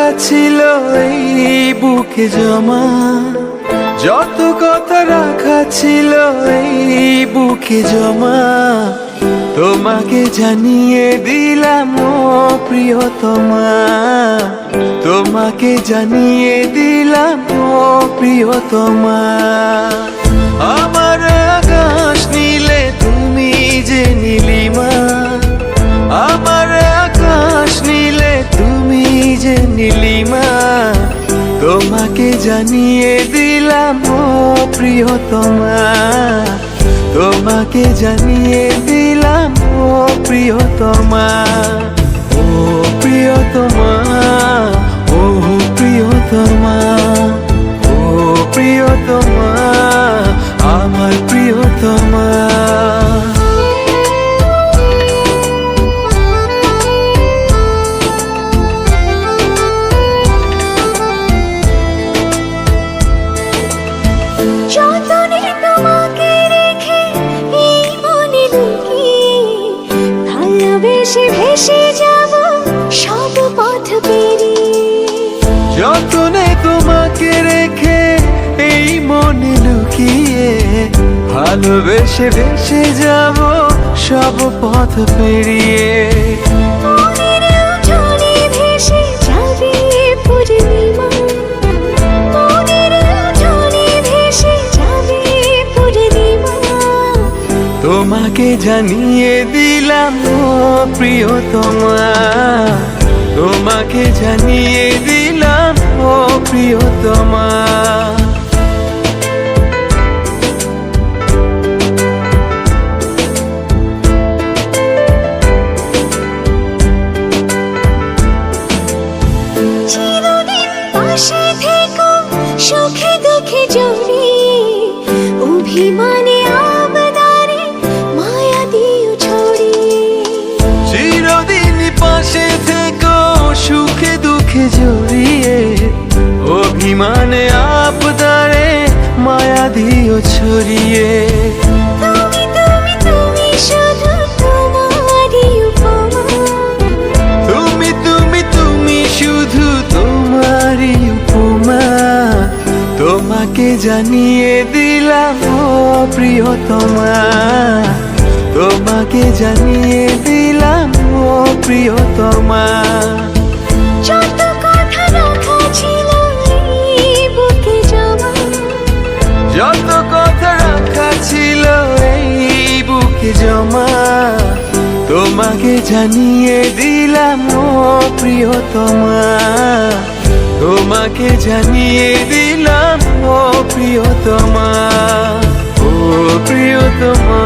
রাখা ছিল এই বুকে জমা, যত কথা রাখা ছিল এই বুকে জমা, তোমাকে জানিয়ে দিলাম ও প্রিয়তমা, তোমাকে জানিয়ে দিলাম ও প্রিয়তমা। আমার আকাশ নীলে তুমি যে নীলিমা, আমার আকাশ নীলে তুমি যে নীলিমা, তোমাকে জানিয়ে দিলাম ও প্রিয়তমা, তোমাকে জানিয়ে দিলাম ও প্রিয়তমা। ও প্রিয়তমা, ও প্রিয়তমা, ও প্রিয়তমা, আমার প্রিয়তমা। যতনে তোমাকে রেখে এই মনে লুকিয়ে, ভালোবেসে ভেসে যাব সব পথ পেরিয়ে। যতনে তোমাকে রেখে এই মনে লুকিয়ে, ভালোবেসে ভেসে যাব সব পথ পেরিয়ে। মনের উঠোনে ভেসে যাবে পূর্ণিমা, মনের উঠোনে ভেসে যাবে পূর্ণিমা, তোমাকে জানিয়ে দিলাম ও প্রিয়তমা, তোমাকে জানিয়ে দিলাম ও প্রিয়তমা। চিরদিন পাশে থেকো সুখে দুঃখে জড়িয়ে, অভিমানে আবদারে মায়া দিও ছড়িয়ে। চিরদিন পাশে থেকো সুখে দুঃখে জড়িয়ে, অভিমানে আবদারে মায়া দিও ছড়িয়ে। তুমি তুমি তুমি শুধু তোমারই উপমা, তুমি তুমি তুমি শুধু তোমারই উপমা, তোমাকে জানিয়ে দিলাম ও প্রিয়তমা, তোমাকে জানিয়ে দিলাম ও প্রিয়তমা। যত কথা রাখা ছিল এই বুকে জমা, যত কথা রাখা ছিল এই বুকে জমা, তোমাকে জানিয়ে দিলাম ও প্রিয়তমা, তোমাকে জানিয়ে দিলাম ও প্রিয়তমা, ও প্রিয়তমা।